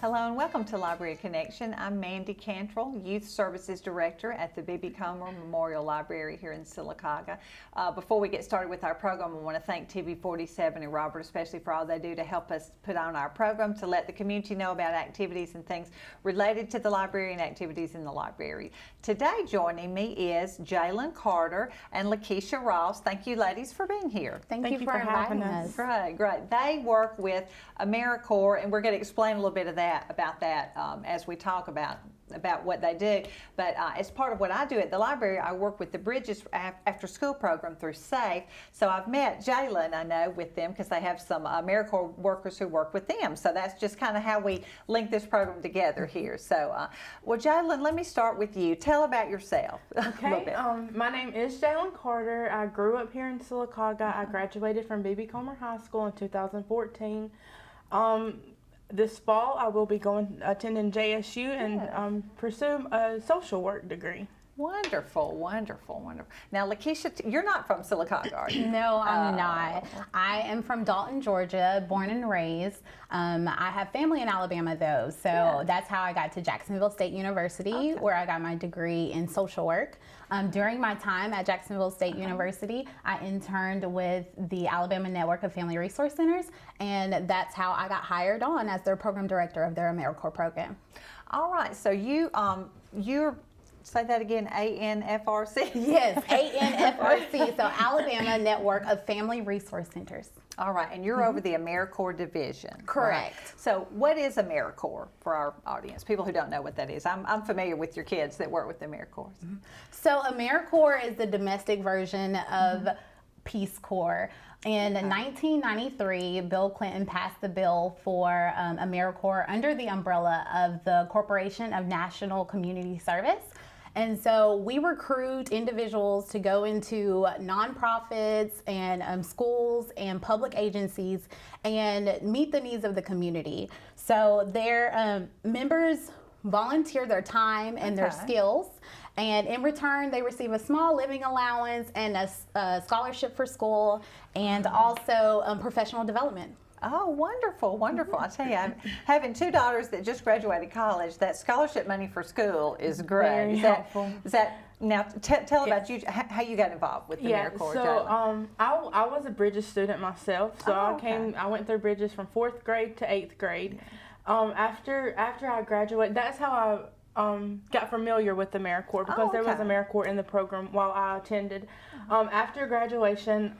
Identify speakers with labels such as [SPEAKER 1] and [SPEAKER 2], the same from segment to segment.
[SPEAKER 1] Hello and welcome to Library Connection. I'm Mandy Cantrell, Youth Services Director at the B.B. Comer Memorial Library here in Sylacauga. Before we get started with our program, I want to thank TV47 and Robert especially for all they do to help us put on our program to let the community know about activities and things related to the library and activities in the library. Today joining me is Jaylyn Carter and LaKesha Ross. Thank you ladies for being here.
[SPEAKER 2] Thank you for inviting us.
[SPEAKER 1] Great. They work with Americorps, and we're going to explain a little bit of about that as we talk about what they do. But as part of what I do at the library, I work with the Bridges after school program through SAFE. So I've met Jaylyn, I know, with them because they have some Americorps workers who work with them. So that's just kind of how we link this program together here. So, well, Jaylyn, let me start with you. Tell about yourself.
[SPEAKER 2] Okay. My name is Jaylyn Carter. I grew up here in Sylacauga. I graduated from B.B. Comer High School in 2014. This fall, I will be attending JSU and pursue a social work degree.
[SPEAKER 1] Wonderful. Now, LaKesha, you're not from Sylacauga, are you?
[SPEAKER 3] No, I'm not. I am from Dalton, Georgia, born and raised. I have family in Alabama, though, so that's how I got to Jacksonville State University, where I got my degree in social work. During my time at Jacksonville State University, I interned with the Alabama Network of Family Resource Centers, and that's how I got hired on as their program director of their Americorps program.
[SPEAKER 1] All right, so you're say that again, ANFRC?
[SPEAKER 3] Yes, ANFRC, so Alabama Network of Family Resource Centers.
[SPEAKER 1] All right, and you're over the Americorps division.
[SPEAKER 3] Correct.
[SPEAKER 1] Right? So what is Americorps for our audience, people who don't know what that is? I'm familiar with your kids that work with the Americorps.
[SPEAKER 3] So Americorps is the domestic version of Peace Corps. In 1993, Bill Clinton passed the bill for Americorps under the umbrella of the Corporation of National Community Service. And so we recruit individuals to go into nonprofits and schools and public agencies and meet the needs of the community. So their members volunteer their time and their skills, and in return they receive a small living allowance and a scholarship for school and also professional development.
[SPEAKER 1] Oh, wonderful. I tell you, having two daughters that just graduated college, that scholarship money for school is great.
[SPEAKER 2] Very helpful.
[SPEAKER 1] Now, tell about you, how you got involved with the Americorps.
[SPEAKER 2] So I was a Bridges student myself, so I went through Bridges from 4th grade to 8th grade. After I graduated, that's how I got familiar with the Americorps, because there was Americorps in the program while I attended. After graduation,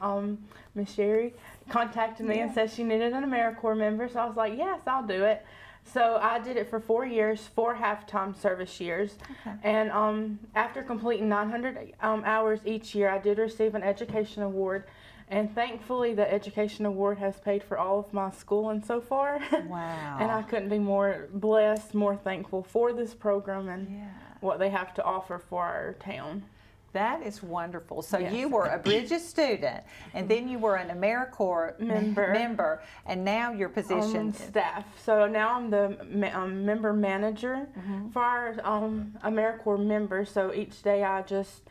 [SPEAKER 2] Miss Sherry contacted me and said she needed an Americorps member, so I was like, yes, I'll do it. So I did it for 4 years, 4 half-time service years, and after completing 900 hours each year, I did receive an education award. And thankfully, the Education Award has paid for all of my schooling so far.
[SPEAKER 1] Wow.
[SPEAKER 2] And I couldn't be more blessed, more thankful for this program and what they have to offer for our town.
[SPEAKER 1] That is wonderful. So you were a Bridges student, and then you were an Americorps member, and now your position
[SPEAKER 2] staff. So now I'm the member manager for our Americorps members. So each day I just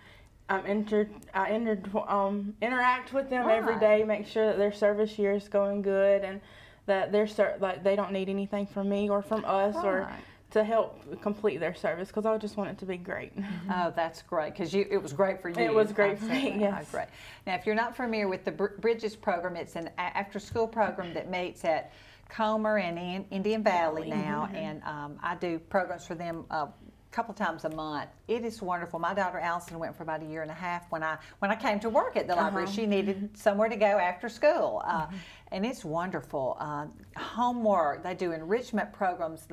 [SPEAKER 2] interact with them every day, make sure that their service year is going good, and that they don't need anything from me or from us or to help complete their service, because I just want it to be great.
[SPEAKER 1] Oh, that's great, because it was great for you.
[SPEAKER 2] It was great for me, yes.
[SPEAKER 1] Oh, great. Now, if you're not familiar with the Bridges program, it's an after-school program that meets at Comer and Indian Valley now, and I do programs for them couple times a month. It is wonderful. My daughter Allison went for about 1.5 years when I came to work at the library. She needed somewhere to go after school, and it's wonderful. Homework, they do enrichment programs,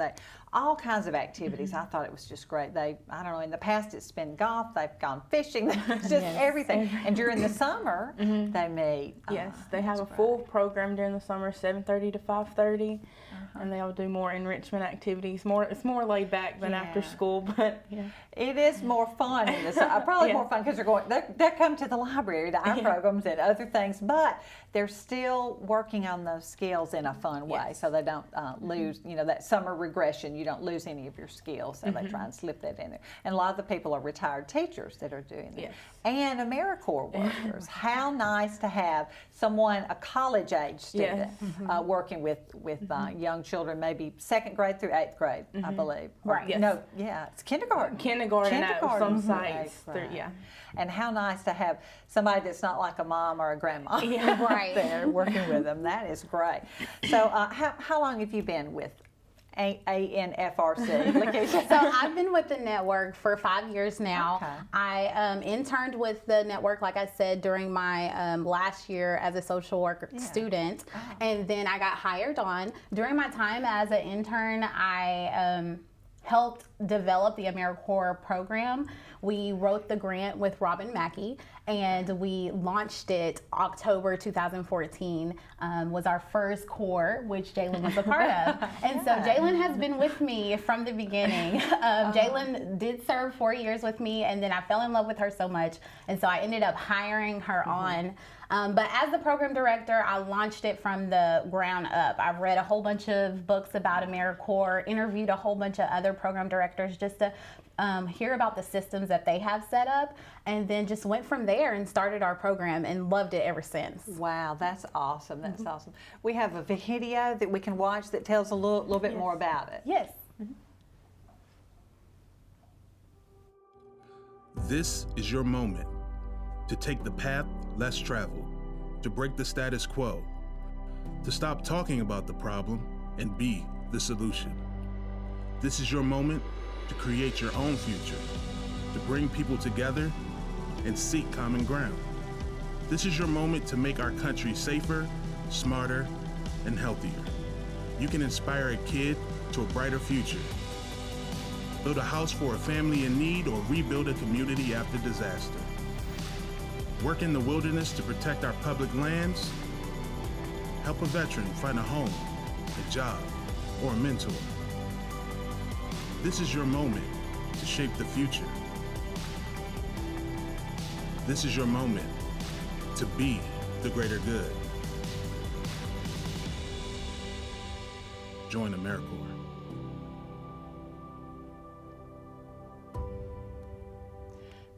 [SPEAKER 1] all kinds of activities. I thought it was just great. I don't know, in the past it's been golf, they've gone fishing, just everything. And during the summer, they meet.
[SPEAKER 2] Yes, they have a full program during the summer, 7:30 to 5:30, and they'll do more enrichment activities. It's more laid back than after school, but
[SPEAKER 1] it is more fun in the summer. Probably more fun because they come to the library to our programs and other things, but they're still working on those skills in a fun way, so they don't lose, that summer regression. You don't lose any of your skills, so they try and slip that in there. And a lot of the people are retired teachers that are doing it. And Americorps workers. How nice to have someone, a college-age student, working with young children, maybe 2nd grade through 8th grade, I believe.
[SPEAKER 3] Right.
[SPEAKER 2] Yes.
[SPEAKER 1] No, yeah, it's kindergarten.
[SPEAKER 2] Kindergarten at some
[SPEAKER 1] through
[SPEAKER 2] sites.
[SPEAKER 1] 8th grade.
[SPEAKER 2] Yeah.
[SPEAKER 1] And how nice to have somebody that's not like a mom or a grandma
[SPEAKER 3] Right.
[SPEAKER 1] there working with them. That is great. So how long have you been with ANFRC, LaKesha?
[SPEAKER 3] So I've been with the network for 5 years now.
[SPEAKER 1] Okay.
[SPEAKER 3] I interned with the network, like I said, during my last year as a social work student, and then I got hired on. During my time as an intern, I helped develop the Americorps program. We wrote the grant with Robin Mackey, and we launched it October 2014, was our first corps, which Jaylyn was a part of. And so Jaylyn has been with me from the beginning. Jaylyn did serve 4 years with me, and then I fell in love with her so much, and so I ended up hiring her on. But as the program director, I launched it from the ground up. I've read a whole bunch of books about AmeriCorps, interviewed a whole bunch of other program directors just to hear about the systems that they have set up, and then just went from there and started our program and loved it ever since.
[SPEAKER 1] Wow, that's awesome. That's awesome. We have a video that we can watch that tells a little bit more about it.
[SPEAKER 3] Yes.
[SPEAKER 4] This is your moment to take the path less traveled, to break the status quo, to stop talking about the problem and be the solution. This is your moment to create your own future, to bring people together and seek common ground. This is your moment to make our country safer, smarter, and healthier. You can inspire a kid to a brighter future. Build a house for a family in need or rebuild a community after disaster. Work in the wilderness to protect our public lands. Help a veteran find a home, a job, or a mentor. This is your moment to shape the future. This is your moment to be the greater good. Join Americorps.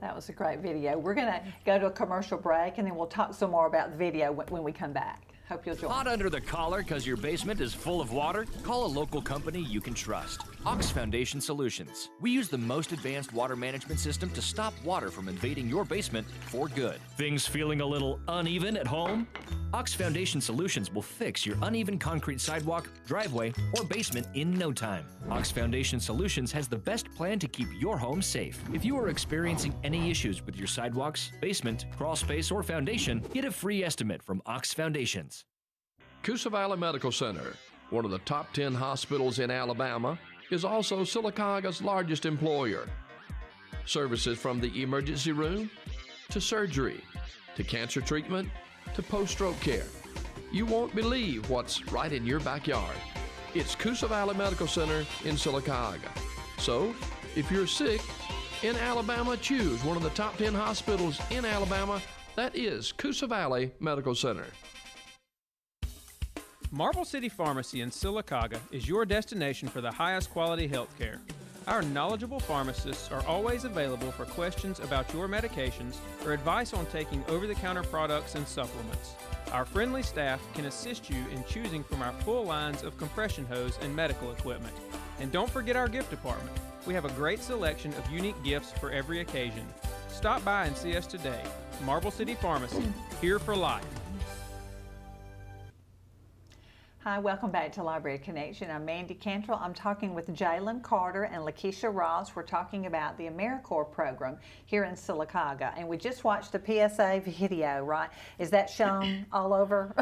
[SPEAKER 1] That was a great video. We're going to go to a commercial break, and then we'll talk some more about the video when we come back. Hope you'll join.
[SPEAKER 5] Hot under the collar because your basement is full of water? Call a local company you can trust. Ox Foundation Solutions. We use the most advanced water management system to stop water from invading your basement for good. Things feeling a little uneven at home? Ox Foundation Solutions will fix your uneven concrete sidewalk, driveway, or basement in no time. Ox Foundation Solutions has the best plan to keep your home safe. If you are experiencing any issues with your sidewalks, basement, crawl space, or foundation, get a free estimate from Ox Foundations.
[SPEAKER 6] Coosa Valley Medical Center, one of the top 10 hospitals in Alabama, is also Sylacauga's largest employer. Services from the emergency room to surgery to cancer treatment to post-stroke care. You won't believe what's right in your backyard. It's Coosa Valley Medical Center in Sylacauga. So, if you're sick in Alabama, choose one of the top 10 hospitals in Alabama. That is Coosa Valley Medical Center.
[SPEAKER 7] Marble City Pharmacy in Sylacauga is your destination for the highest quality health care. Our knowledgeable pharmacists are always available for questions about your medications or advice on taking over-the-counter products and supplements. Our friendly staff can assist you in choosing from our full lines of compression hose and medical equipment. And don't forget our gift department. We have a great selection of unique gifts for every occasion. Stop by and see us today. Marble City Pharmacy, here for life.
[SPEAKER 1] Hi, welcome back to Library Connection. I'm Mandy Cantrell. I'm talking with Jaylyn Carter and LaKesha Ross. We're talking about the Americorps program here in Sylacauga. And we just watched the PSA video, right? Is that shown all over?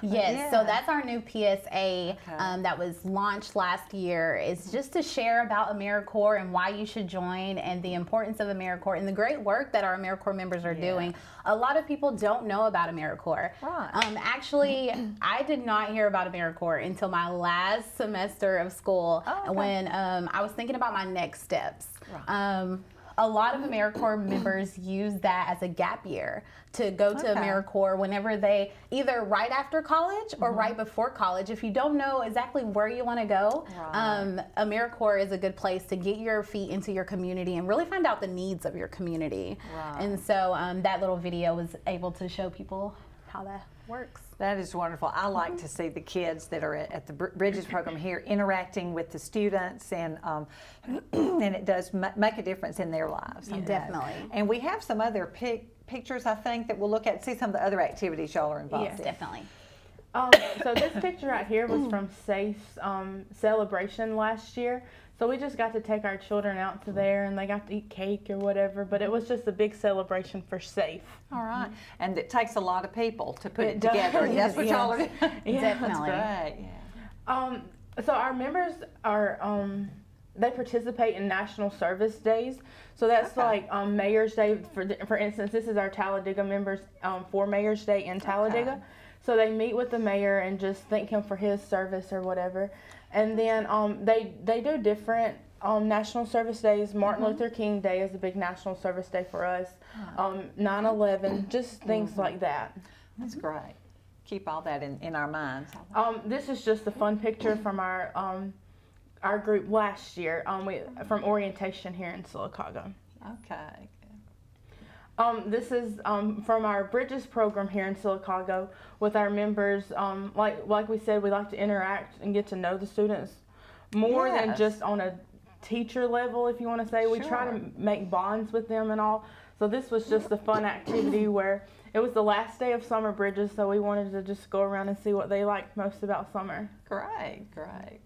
[SPEAKER 3] Yes, so that's our new PSA that was launched last year. It's just to share about Americorps and why you should join and the importance of Americorps and the great work that our Americorps members are doing. A lot of people don't know about Americorps.
[SPEAKER 1] Right.
[SPEAKER 3] Actually, I did not hear about Americorps until my last semester of school when I was thinking about my next steps. Right. A lot of Americorps members use that as a gap year to go to Americorps whenever they, either right after college or right before college. If you don't know exactly where you want to go, Americorps is a good place to get your feet into your community and really find out the needs of your community. Right. And so that little video was able to show people how that works.
[SPEAKER 1] That is wonderful. I like to see the kids that are at the Bridges program here interacting with the students, and and it does make a difference in their lives. I know.
[SPEAKER 3] Definitely.
[SPEAKER 1] And we have some other pictures, I think, that we'll look at, see some of the other activities y'all are involved in.
[SPEAKER 3] Definitely.
[SPEAKER 2] So this picture right here was from SAFE's celebration last year. So we just got to take our children out to there, and they got to eat cake or whatever, but it was just a big celebration for SAFE.
[SPEAKER 1] All right. And it takes a lot of people to put it
[SPEAKER 2] It does.
[SPEAKER 1] together. That's what y'all are doing.
[SPEAKER 2] Yeah,
[SPEAKER 3] Definitely.
[SPEAKER 1] That's great. Yeah.
[SPEAKER 2] So our members are, they participate in National Service Days. So that's like Mayor's Day. For instance, this is our Talladega members for Mayor's Day in Talladega.
[SPEAKER 1] Okay.
[SPEAKER 2] So they meet with the mayor and just thank him for his service or whatever. And then they do different national service days. Martin Luther King Day is a big national service day for us. 9/11, just things like that.
[SPEAKER 1] That's great. Keep all that in our minds.
[SPEAKER 2] This is just a fun picture from our group last year from orientation here in Sylacauga.
[SPEAKER 1] Okay.
[SPEAKER 2] This is from our Bridges program here in Sylacauga with our members. Like we said, we like to interact and get to know the students more than
[SPEAKER 1] Yes.
[SPEAKER 2] just on a teacher level, if you want to say. We try
[SPEAKER 1] Sure.
[SPEAKER 2] to make bonds with them and all. So this was just a fun activity where it was the last day of summer Bridges, so we wanted to just go around and see what they liked most about summer.
[SPEAKER 1] Great, great.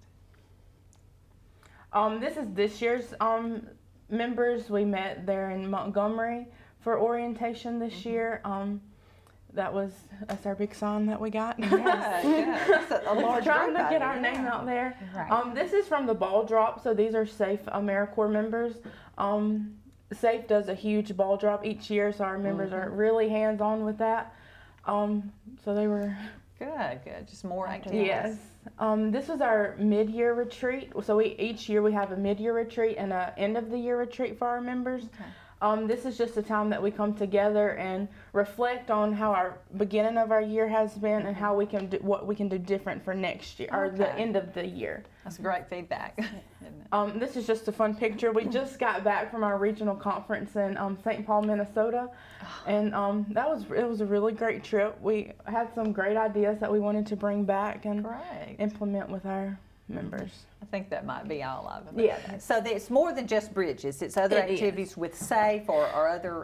[SPEAKER 2] This is this year's members. We met there in Montgomery for orientation this year. That's our big sign that we got.
[SPEAKER 1] Good, good. That's a large
[SPEAKER 2] Trying
[SPEAKER 1] group
[SPEAKER 2] to
[SPEAKER 1] out
[SPEAKER 2] get
[SPEAKER 1] there,
[SPEAKER 2] our name out there.
[SPEAKER 3] Right.
[SPEAKER 2] This is from the ball drop. So these are SAFE Americorps members. SAFE does a huge ball drop each year, so our members are really hands-on with that. So they were.
[SPEAKER 1] Good, good. Just more activities.
[SPEAKER 2] Yes. This was our mid-year retreat. So each year we have a mid-year retreat and an end-of-the-year retreat for our members. This is just a time that we come together and reflect on how our beginning of our year has been and how we can do what we can do different for next year or the
[SPEAKER 1] Okay.
[SPEAKER 2] end of the year.
[SPEAKER 1] That's great feedback. Isn't it?
[SPEAKER 2] This is just a fun picture. We just got back from our regional conference in St. Paul, Minnesota, and it was a really great trip. We had some great ideas that we wanted to bring back and
[SPEAKER 1] Great.
[SPEAKER 2] implement with our members.
[SPEAKER 1] I think that might be all of them.
[SPEAKER 2] Yeah.
[SPEAKER 1] So it's more than just Bridges. It's other
[SPEAKER 2] It is.
[SPEAKER 1] activities with SAFE or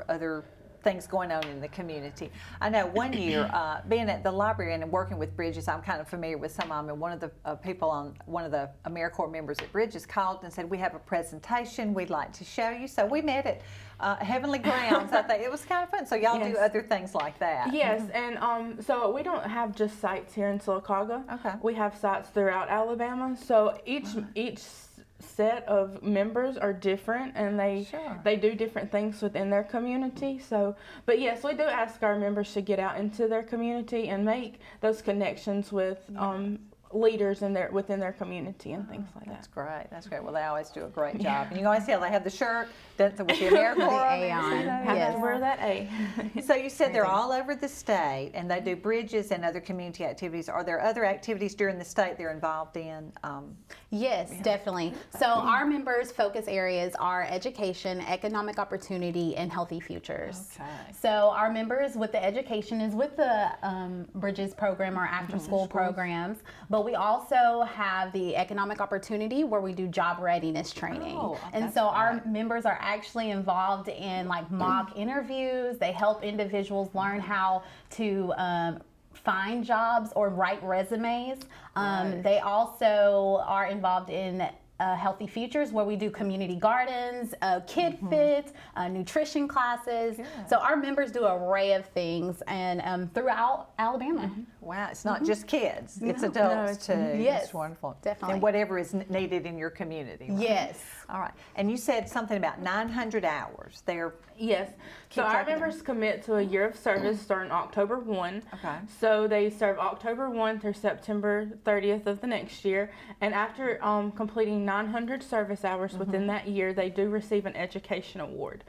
[SPEAKER 1] other things going on in the community. I know one year, being at the library and working with Bridges, I'm kind of familiar with some of them, and one of the people on one of the AmeriCorps members at Bridges called and said, we have a presentation we'd like to show you. So we met at Heavenly Grounds. I think it was kind of fun. So y'all do
[SPEAKER 2] Yes.
[SPEAKER 1] other things like that.
[SPEAKER 2] Yes, and so we don't have just sites here in Sylacauga.
[SPEAKER 1] Okay.
[SPEAKER 2] We have sites throughout Alabama. So each set of members are different, and
[SPEAKER 1] Sure.
[SPEAKER 2] they do different things within their community. So, but yes, we do ask our members to get out into their community and make those connections with leaders within their community and things like
[SPEAKER 1] That's
[SPEAKER 2] that.
[SPEAKER 1] great. That's great. Well, they always do a great job. And you can always see how they have the shirt with the AmeriCorps on
[SPEAKER 3] A
[SPEAKER 1] there.
[SPEAKER 3] on.
[SPEAKER 1] See that?
[SPEAKER 2] Have
[SPEAKER 3] Yes.
[SPEAKER 2] to wear that A.
[SPEAKER 1] So you said they're all over the state, and they do Bridges and other community activities. Are there other activities during the state they're involved in?
[SPEAKER 3] Yes, definitely. So our members' focus areas are education, economic opportunity, and healthy futures.
[SPEAKER 1] Okay.
[SPEAKER 3] So our members with the education is with the Bridges program or after-school programs, but we also have the economic opportunity where we do job readiness training.
[SPEAKER 1] Oh,
[SPEAKER 3] And
[SPEAKER 1] that's
[SPEAKER 3] so our
[SPEAKER 1] great.
[SPEAKER 3] members are actually involved in like mock interviews. They help individuals learn how to find jobs or write resumes. They also are involved in Healthy Futures, where we do community gardens, kid fit, nutrition classes. So our members do an array of things, and throughout Alabama.
[SPEAKER 1] Wow, it's not just kids, it's adults too.
[SPEAKER 3] Yes,
[SPEAKER 1] That's wonderful.
[SPEAKER 3] definitely.
[SPEAKER 1] And whatever is needed in your community. Right?
[SPEAKER 3] Yes.
[SPEAKER 1] All right. And you said something about 900 hours. They're
[SPEAKER 2] Yes. So our
[SPEAKER 1] track of them.
[SPEAKER 2] members commit to a year of service starting October 1.
[SPEAKER 1] Okay.
[SPEAKER 2] So they serve October 1 through September 30th of the next year. And after completing 900 service hours within that year, they do receive an education award.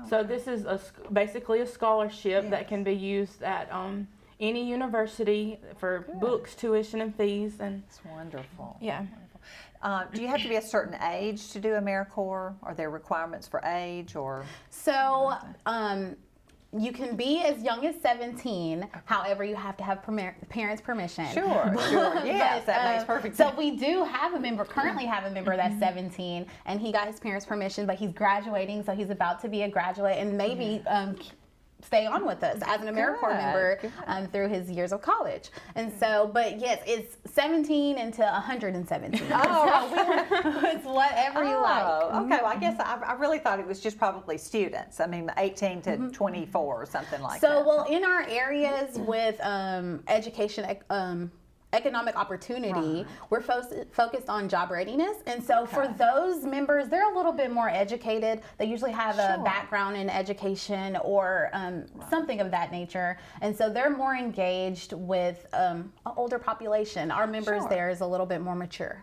[SPEAKER 2] So this is basically a scholarship that can be used at any university for books, tuition, and fees. And
[SPEAKER 1] It's wonderful.
[SPEAKER 2] yeah.
[SPEAKER 1] Do you have to be a certain age to do AmeriCorps? Are there requirements for age or?
[SPEAKER 3] So You can be as young as 17. However, you have to have parents' permission.
[SPEAKER 1] Sure. Yes, that makes perfect sense.
[SPEAKER 3] So we do have a member, currently have a member that's 17, and he got his parents' permission, but he's graduating, so he's about to be a graduate, and maybe stay on with us as an Americorps member through his years of college. And so, but yes, it's 17 into 117. Oh, so it's whatever you like.
[SPEAKER 1] Okay, well, I guess I really thought it was just probably students. I mean, 18 to 24 or something like that.
[SPEAKER 3] So, well, in our areas with education, economic opportunity, we're focused on job readiness. And so for those members, they're a little bit more educated. They usually have a background in education or something of that nature. And so they're more engaged with an older population. Our members there is a little bit more mature.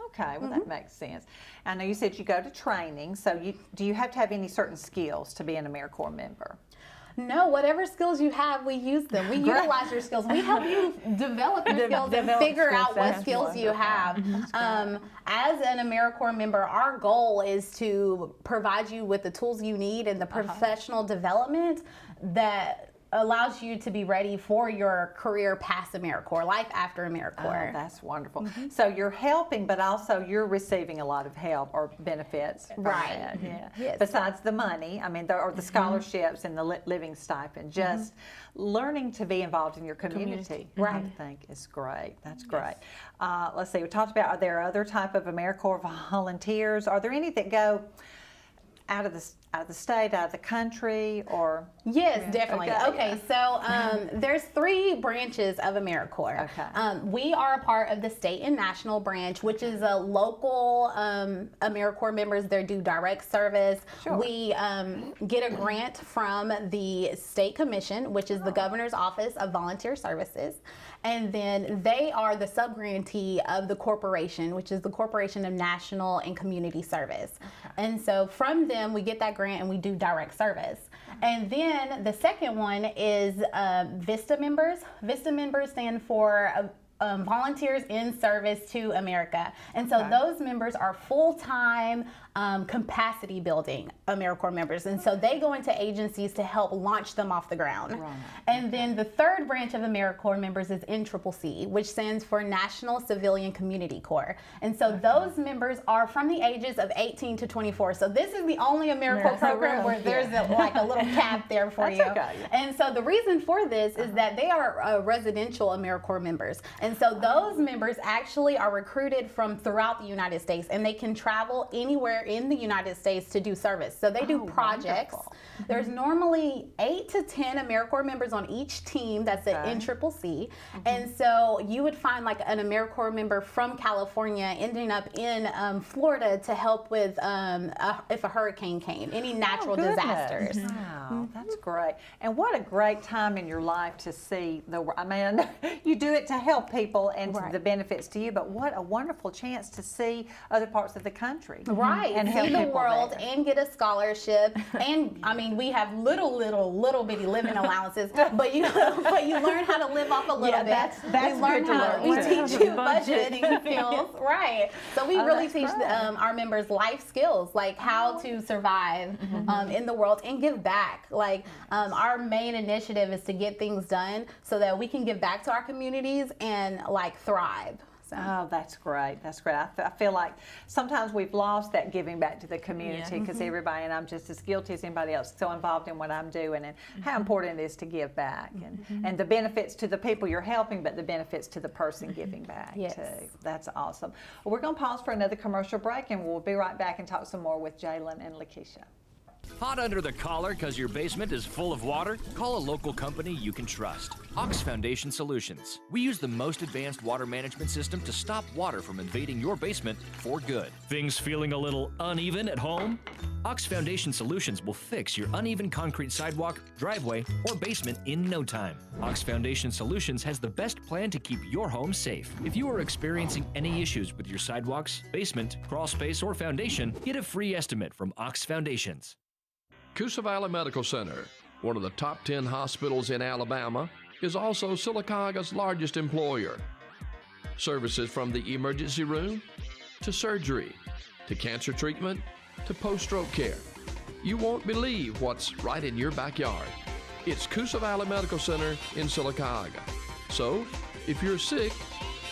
[SPEAKER 1] Okay, well, that makes sense. I know you said you go to training, so do you have to have any certain skills to be an Americorps member?
[SPEAKER 3] No, whatever skills you have, we use them. We utilize your skills. We help you develop your skills and figure out what skills you have. As an Americorps member, our goal is to provide you with the tools you need and the professional development that allows you to be ready for your career past Americorps, life after Americorps.
[SPEAKER 1] Oh, that's wonderful. So you're helping, but also you're receiving a lot of help or benefits.
[SPEAKER 3] Right.
[SPEAKER 1] Yeah.
[SPEAKER 3] Yes.
[SPEAKER 1] Besides the money, I mean, or the scholarships and the living stipend, just learning to be involved in your community.
[SPEAKER 3] Right.
[SPEAKER 1] I think is great. That's great. Let's see. We talked about, are there other type of Americorps volunteers? Are there any that go out of the state, out of the country, or?
[SPEAKER 3] Yes, definitely. Okay, so there's 3 branches of Americorps.
[SPEAKER 1] Okay.
[SPEAKER 3] We are a part of the state and national branch, which is a local Americorps members. They do direct service.
[SPEAKER 1] Sure.
[SPEAKER 3] We get a grant from the state commission, which is the governor's office of volunteer services. And then they are the sub-grantee of the corporation, which is the Corporation of National and Community Service. Okay. And so from them, we get that grant and we do direct service. And then the second one is VISTA members. VISTA members stand for Volunteers in Service to America. And so those members are full-time capacity building Americorps members. And so they go into agencies to help launch them off the ground. Right. And then the third branch of Americorps members is NCCC, which stands for National Civilian Community Corps. And so those members are from the ages of 18 to 24. So this is the only Americorps program where there's like a little cap there for you. Okay. And so the reason for this is that they are residential Americorps members. And so those members actually are recruited from throughout the United States, and they can travel anywhere in the United States to do service. So they do projects. Wonderful. There's normally 8 to 10 Americorps members on each team that's at NCCC. And so you would find like an Americorps member from California ending up in Florida to help with if a hurricane came, any natural disasters.
[SPEAKER 1] Wow, that's great. And what a great time in your life to see I mean, you do it to help people and the benefits to you, but what a wonderful chance to see other parts of the country.
[SPEAKER 3] Right, and see the world and get a scholarship. And I mean, we have little bitty living allowances, but you learn how to live off a little bit.
[SPEAKER 1] That's
[SPEAKER 3] we teach you budgeting skills. Right. So we really teach our members life skills, like how to survive in the world and give back. Like our main initiative is to get things done so that we can give back to our communities and like thrive.
[SPEAKER 1] Oh, that's great. That's great. I feel like sometimes we've lost that giving back to the community because everybody, and I'm just as guilty as anybody else, so involved in what I'm doing and how important it is to give back and the benefits to the people you're helping, but the benefits to the person giving back too. That's awesome. Well, we're going to pause for another commercial break, and we'll be right back and talk some more with Jaylyn and LaKesha.
[SPEAKER 5] Hot under the collar because your basement is full of water? Call a local company you can trust. Ox Foundation Solutions. We use the most advanced water management system to stop water from invading your basement for good. Things feeling a little uneven at home? Ox Foundation Solutions will fix your uneven concrete sidewalk, driveway, or basement in no time. Ox Foundation Solutions has the best plan to keep your home safe. If you are experiencing any issues with your sidewalks, basement, crawl space, or foundation, get a free estimate from Ox Foundations.
[SPEAKER 6] Coosa Valley Medical Center, one of the top 10 hospitals in Alabama, is also Silicaga's largest employer. Services from the emergency room to surgery to cancer treatment to post-stroke care. You won't believe what's right in your backyard. It's Coosa Valley Medical Center in Sylacauga. So, if you're sick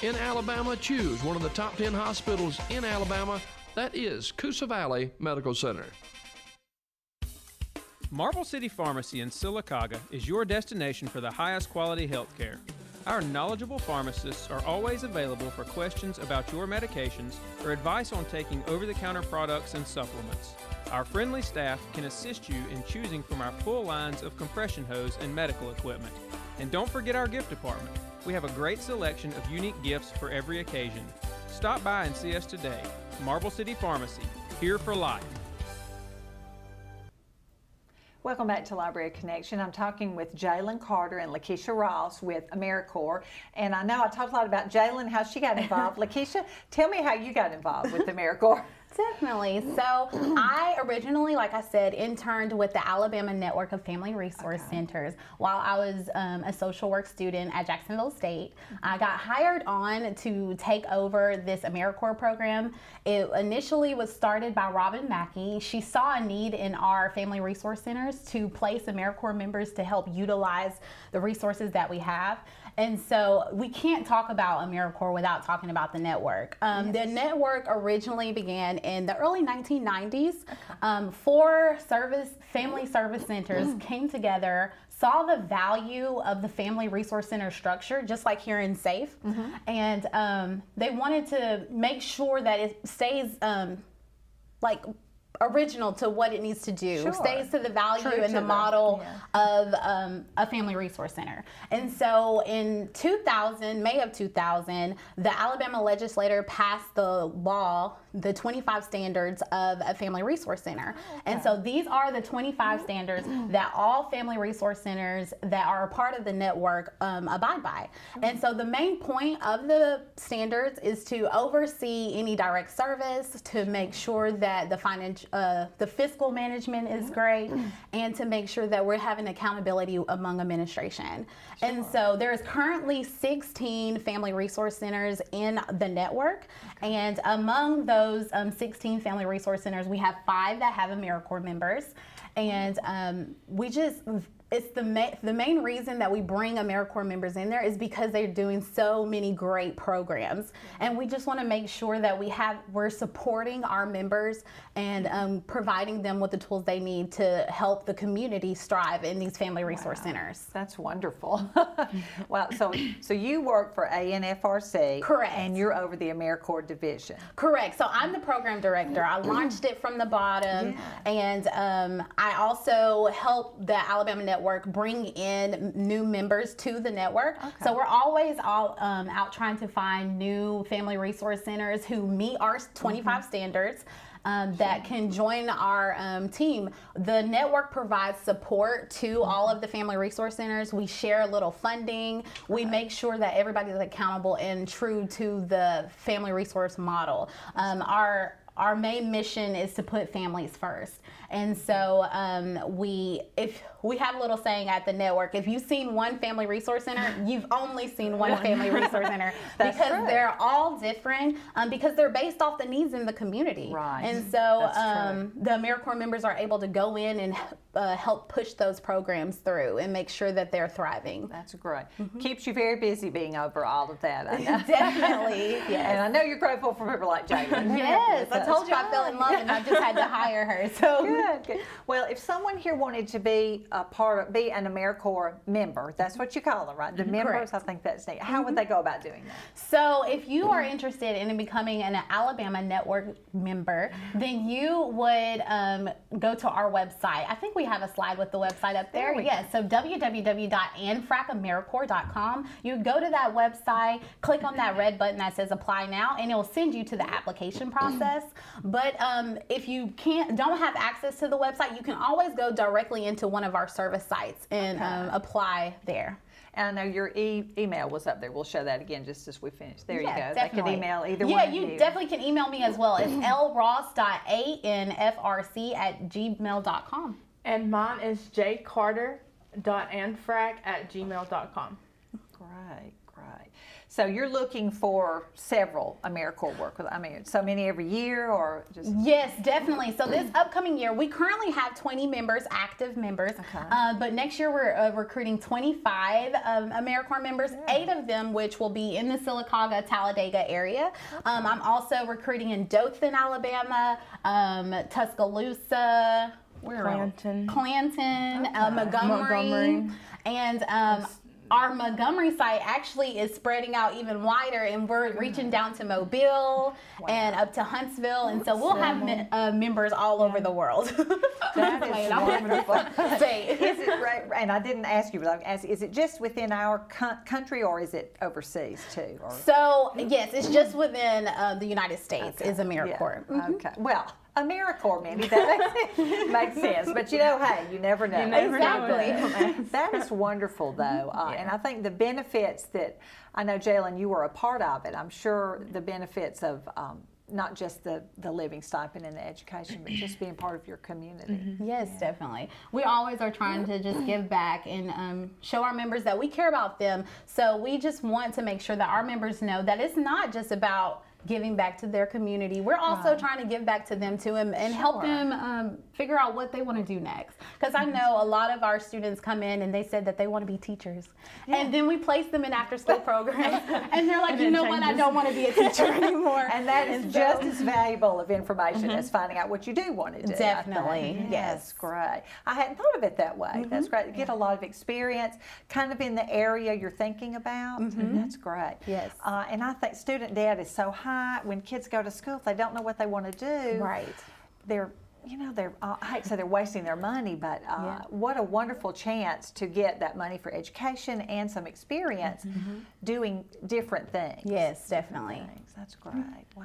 [SPEAKER 6] in Alabama, choose one of the top 10 hospitals in Alabama. That is Coosa Valley Medical Center.
[SPEAKER 7] Marble City Pharmacy in Sylacauga is your destination for the highest quality health care. Our knowledgeable pharmacists are always available for questions about your medications or advice on taking over-the-counter products and supplements. Our friendly staff can assist you in choosing from our full lines of compression hose and medical equipment. And don't forget our gift department. We have a great selection of unique gifts for every occasion. Stop by and see us today. Marble City Pharmacy, here for life.
[SPEAKER 1] Welcome back to Library Connection. I'm talking with Jaylyn Carter and LaKesha Ross with Americorps. And I know I talked a lot about Jaylyn, how she got involved. LaKesha, tell me how you got involved with Americorps.
[SPEAKER 3] Definitely. So I originally, like I said, interned with the Alabama Network of Family Resource Centers while I was a social work student at Jacksonville State. I got hired on to take over this Americorps program. It initially was started by Robin Mackey. She saw a need in our Family Resource Centers to place Americorps members to help utilize the resources that we have. And so we can't talk about Americorps without talking about the network. The network originally began in the early 1990s. 4 family service centers came together, saw the value of the Family Resource Center structure, just like here in SAFE, and they wanted to make sure that it stays like original to what it needs to do, stays to the value and the model of a Family Resource Center. And so in 2000, May of 2000, the Alabama legislature passed the law, the 25 standards of a Family Resource Center. And so these are the 25 standards that all Family Resource Centers that are a part of the network abide by. And so the main point of the standards is to oversee any direct service, to make sure that the fiscal management is great, and to make sure that we're having accountability among administration. And so there's currently 16 Family Resource Centers in the network, and among those 16 Family Resource Centers, we have 5 that have Americorps members, and it's the main reason that we bring Americorps members in there is because they're doing so many great programs, and we just want to make sure that we're supporting our members and providing them with the tools they need to help the community strive in these Family Resource Centers.
[SPEAKER 1] That's wonderful. Wow. So you work for ANFRC.
[SPEAKER 3] Correct.
[SPEAKER 1] And you're over the Americorps division.
[SPEAKER 3] Correct. So I'm the program director. I launched it from the bottom, and I also help the Alabama Network bring in new members to the network. So we're always out trying to find new Family Resource Centers who meet our 25 standards. That can join our team. The network provides support to all of the Family Resource Centers. We share a little funding. We make sure that everybody is accountable and true to the Family Resource model. Our main mission is to put families first. And so we have a little saying at the network, if you've seen one Family Resource Center, you've only seen one Family Resource Center. Because they're all different, because they're based off the needs in the community.
[SPEAKER 1] Right.
[SPEAKER 3] And so the Americorps members are able to go in and help push those programs through and make sure that they're thriving.
[SPEAKER 1] That's great. Keeps you very busy being over all of that, I know.
[SPEAKER 3] Definitely, yes.
[SPEAKER 1] And I know you're grateful for people like Jaylyn.
[SPEAKER 3] Yes, I told you I fell in love and I just had to hire her. So
[SPEAKER 1] Good. Well, if someone here wanted to be be an Americorps member, that's what you call them, right? The members,
[SPEAKER 3] Correct.
[SPEAKER 1] I think that's neat. How would they go about doing that?
[SPEAKER 3] So if you are interested in becoming an Alabama Network member, then you would go to our website. I think we have a slide with the website up there. Yes, so www.anfracamericorps.com. You go to that website, click on that red button that says apply now, and it will send you to the application process. But if you don't have access to the website, you can always go directly into one of our service sites and apply there.
[SPEAKER 1] And I know your email was up there. We'll show that again just as we finish. There you go.
[SPEAKER 3] Definitely.
[SPEAKER 1] They can email either one
[SPEAKER 3] Yeah,
[SPEAKER 1] of
[SPEAKER 3] you definitely can email me as well. It's lross.anfrc@gmail.com.
[SPEAKER 2] And mine is jcarter.anfrac@gmail.com.
[SPEAKER 1] Great. So you're looking for several AmeriCorps workers. I mean, so many every year, or just?
[SPEAKER 3] Yes, definitely. So this upcoming year, we currently have 20 members, active members.
[SPEAKER 1] Okay.
[SPEAKER 3] But next year we're recruiting 25 AmeriCorps members, 8 of them which will be in the Sylacauga, Talladega area. I'm also recruiting in Dothan, Alabama, Tuscaloosa,
[SPEAKER 2] Clanton.
[SPEAKER 3] Montgomery. And our Montgomery site actually is spreading out even wider, and we're reaching down to Mobile and up to Huntsville, and so we'll have members all over the world.
[SPEAKER 1] That is wonderful.
[SPEAKER 3] Say.
[SPEAKER 1] Is it right? And I didn't ask you, but I'm asking, is it just within our country, or is it overseas too? Or?
[SPEAKER 3] So yes, it's just within the United States is AmeriCorps.
[SPEAKER 1] Yeah. Okay. Well, AmeriCorps, Mindy, that makes sense. But hey, you never know.
[SPEAKER 2] You never
[SPEAKER 3] Exactly.
[SPEAKER 2] know.
[SPEAKER 1] That is wonderful, though. And I think the benefits that, I know, Jaylyn, you were a part of it. I'm sure the benefits of not just the living stipend and the education, but just being part of your community.
[SPEAKER 3] Yes, definitely. We always are trying to just give back and show our members that we care about them. So we just want to make sure that our members know that it's not just about giving back to their community. We're also trying to give back to them too, and help them figure out what they want to do next. Because I know a lot of our students come in and they said that they want to be teachers. And then we place them in after school programs and they're like, you know what, I don't want to be a teacher anymore.
[SPEAKER 1] And that is just as valuable of information as finding out what you do want to do.
[SPEAKER 3] Definitely, yes.
[SPEAKER 1] Great. I hadn't thought of it that way. That's great. You get a lot of experience kind of in the area you're thinking about. That's great.
[SPEAKER 3] Yes.
[SPEAKER 1] And I think student debt is so high. When kids go to school, if they don't know what they want to do,
[SPEAKER 3] Right.
[SPEAKER 1] they're I hate to say they're wasting their money, but what a wonderful chance to get that money for education and some experience doing different things.
[SPEAKER 3] Yes, definitely.
[SPEAKER 1] That's great. Wow.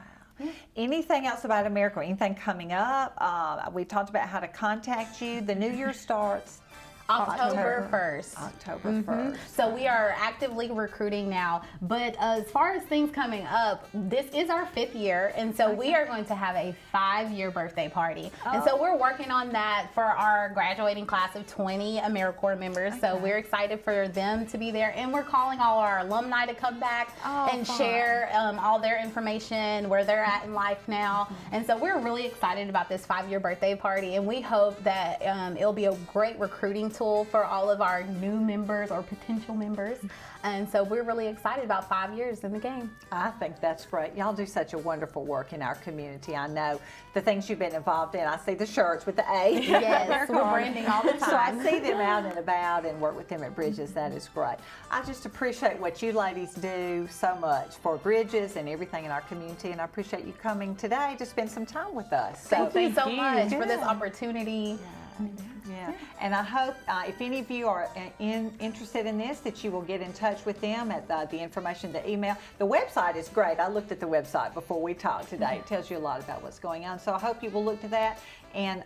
[SPEAKER 1] Anything else about AmeriCorps? Anything coming up? We talked about how to contact you. The new year starts
[SPEAKER 3] October 1st.
[SPEAKER 1] October 1st.
[SPEAKER 3] So we are actively recruiting now. But as far as things coming up, this is our 5th year. And so we are going to have a 5-year birthday party. And so we're working on that for our graduating class of 20 AmeriCorps members. So we're excited for them to be there. And we're calling all our alumni to come back and share all their information, where they're at in life now. And so we're really excited about this 5-year birthday party. And we hope that it'll be a great recruiting tool for all of our new members or potential members. And so we're really excited about 5 years in the game.
[SPEAKER 1] I think that's great. Y'all do such a wonderful work in our community. I know the things you've been involved in. I see the shirts with the A.
[SPEAKER 3] Yes, we're branding all the time.
[SPEAKER 1] So I see them out and about and work with them at Bridges. That is great. I just appreciate what you ladies do so much for Bridges and everything in our community, and I appreciate you coming today to spend some time with us. So
[SPEAKER 3] Thank you so much for this
[SPEAKER 1] Good.
[SPEAKER 3] opportunity.
[SPEAKER 1] Yeah, and I hope if any of you are interested in this, that you will get in touch with them at the information, the email. The website is great. I looked at the website before we talked today. It tells you a lot about what's going on. So I hope you will look to that and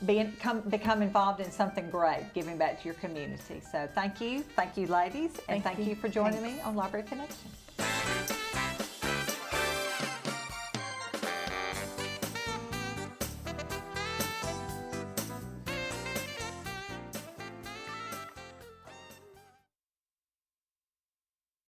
[SPEAKER 1] become involved in something great, giving back to your community. So thank you ladies, and thank you for joining me on Library Connection.